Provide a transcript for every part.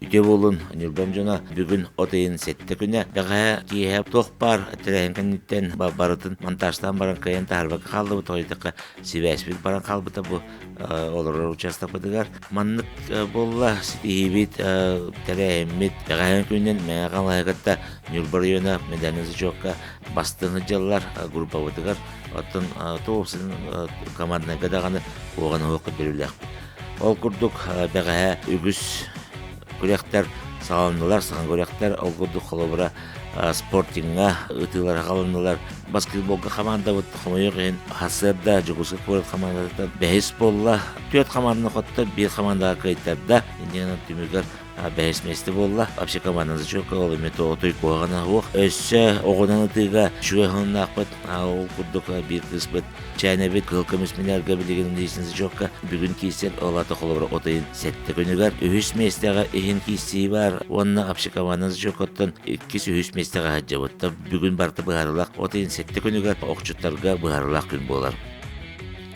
үте болун Нюрбам жона бүгүн отайын сетте күнә дага кие тох бар теренкеннен барытын монтаждан баран кайын тарбак калды бу тойдыкка сибәспит баран калбыта бу олар участок быдыгар маннык болла ситибит терәммит дага күннен мәгалайгатта Нюрбар района медализы жокка бастыны жыллар группа быдыгар атын тоопсын командага даганы оганы окуп берилек. Ол курдук дага үгүс күрәктер салындылар, саган күрәктер ол курдук холобра спортинга ытылар калындылар. Баскетболга команда бут хомойген хасырда жугусу көрөт командада бейсболла төт команданы котто бир командага кайтарда индиана түмүгөр бәйсместе болла. Вообще команданы жок ол мето той койгана ох. Өссө огонан тыга шугахын акпат ол курдук бир кыспыт чайнабет кылкымыс минерге билеген дейсинз жокка. Бүгүн кисер олата холобра отайын сетте күнүгөр үһүс местега эһин киси бар. Онна вообще команданы жоктон икки үһүс местега хаҗабытта бүгүн барты баарылак отайын сетте күнүгөр окчуттарга баарылак күн болар.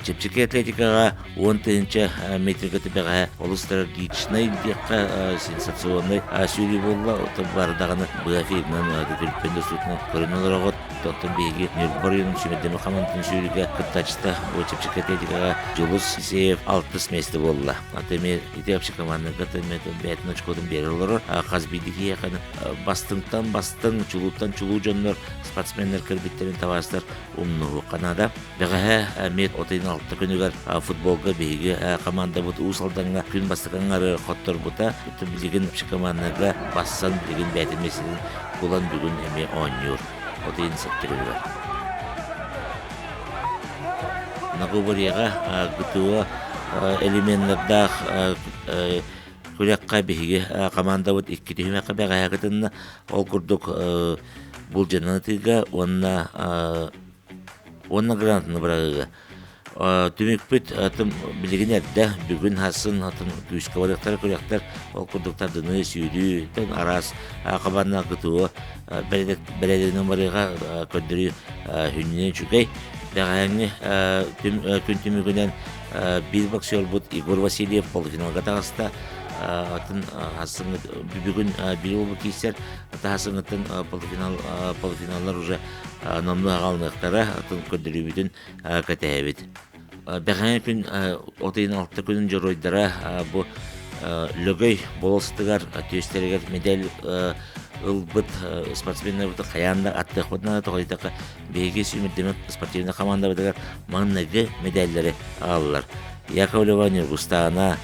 Чепчеки атлетикага 10-нчы метрге тибега олустарагичный дикка сенсационный сүйри болла ото бардаганы бафигнан күлпендө сутна көрүнөлөр тоттон беги Нюрбарыйын сүмөдөн командын сүйриге кыттачта бу чепчеки атлетикага жолус сеев 60 месте болла. Атеме итепчи командын катыметін бәтін очкодын берілері қазбейдігі яқаны бастың чулуттан чулу жонлар спортсменлер кірбеттерін тавастар умнуғы қанада. Бәғі мет отайын алты күнігер футболға бейгі команда бұд ұсалданға күн бастықанғары қоттар бұта білген командаға бассан білген бәтін меселін бұлан бүгін әме ойныр. Отайын сәттірілер. Нағубарияға күтуі элементлердах күрәккә биһиге команда бут 2 төһмәккә бәгәгәтенне ол курдук бул җанатыга онна грантны барыга түмек бит атым билгенәдә бүгүн хасын атым күскә барыктар күрәктәр ол курдуктардыны сүйдү тен арас команда күтүе беләдәнең барыга көндүрү хүнне чүгәй бәгәңне күн түмегеннән bir boksör bu Igor Vasilyev полуфиналга тагыста атын асыңы бүгүн бир болуп кийсер атасыңытын полуфиналлар уже номну агалныктары атын көндүрүбүтүн катебит. Бәгән күн отайын алты күнүн жоройдара бу лөгөй болостыгар төстергер медаль ылбыт спортсменнер бут каянда атты ходна тойдакка беги сүмөддөмөк спортивный команда бутагар манныгы медальдери алалар. Яковлева Нюргустана,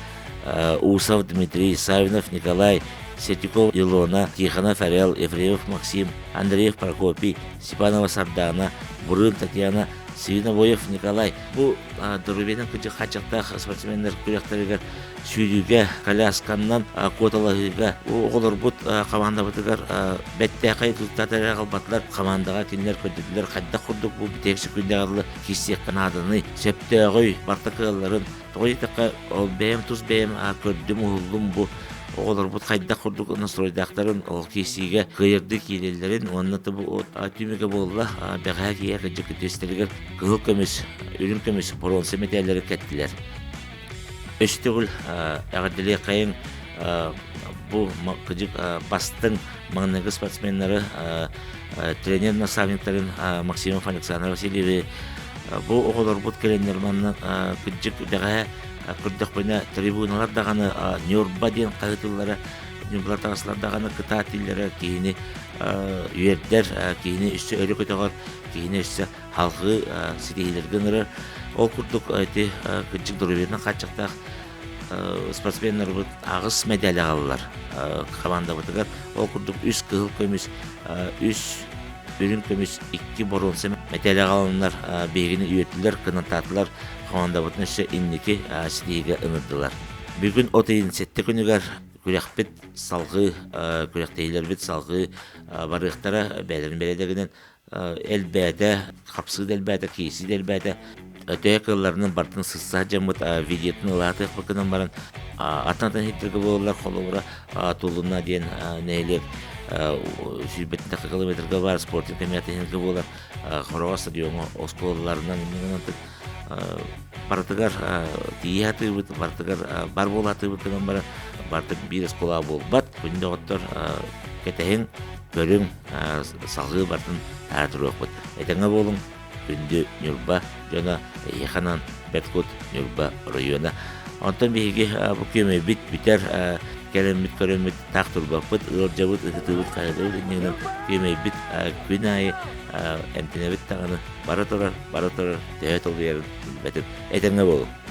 Усов Дмитрий, Савинов Николай, Сетюков Илона, Тихонов Орел, Ефремов Максим, Андреев Прокопий, Степанова Сардана, Бурын Татьяна, Свиновоев Николай. Бу дөрүбенен күчө хачакта спортсменнер күрәктәргә сүйрүгә колясканнан коталарга оголор бут команда бутыгар бетте кайтыптатара калбатлар командага кинлер көтүлөр кадда курдук бу битекси күндәгәрле киссек канаданы септе гой бартакаларын тойтакка ол бем туз бем көрдүм улдум бу оголор бут кайда курдук настройдактарын ол киссиге кыйырды килелерин оннаты бу атүмеге болла бага кия кыжык тестелер кылкымыз үрүмкөмүз бронза медальдер кеттилер. Өстөгүл агадылы кайын бу кыжык бастын маңнагы спортсменнери тренер наставниктарын Максимов Александр Васильевич бу оголор бут келендер манна кыжык бага кырдык бына трибуналар даганы Нюрбадин кайтылары Нюрбалар тагыслар даганы кыта тиллери кийини үйердер кийини үстө өрө көтөгөр кийини үстө халкы сидейлерген ол курдук айты кыжык дөрүбенен качакта спортсменнер бут агыс медаль алалар команда бутыгар ол курдук үс кыл көмүс үс бүрүн көмүс 2 бронза медаль алгандар бегини үйөттүлөр кынататылар команда бутун үсө инники сидеге ынырдылар. Бүгүн отайын сетте күнүгөр күрәкпет салгы күрәктейлер бит салгы барыктара бәлерин беледегенен элбәдә капсы элбәдә киси элбәдә Ötekıllarının bartın sızsa camıt видетini latıq bakınan baran atnadan hittirge bollar kolubura tulunna diyen neylek sübetinde kilometrge var sporting temiyatı hinge bollar Хорова стадиону осколlarından бартыгар тиятый бут бартыгар бар болаты бутынан бара бартып бир скола болбат күндө оттор кетеһин көрүң сагы бартын атырык этеңе болуң күндө нюрба жана яханан беткут нюрба района онтон биги бу көмөй битер келемит көрөмит тактурбаппыт ылжабыт ытыбыт кайдыбыт неңнен көмөй бит күнай эмтинебит таганы бара турар төөт ол бетип этеңе болуң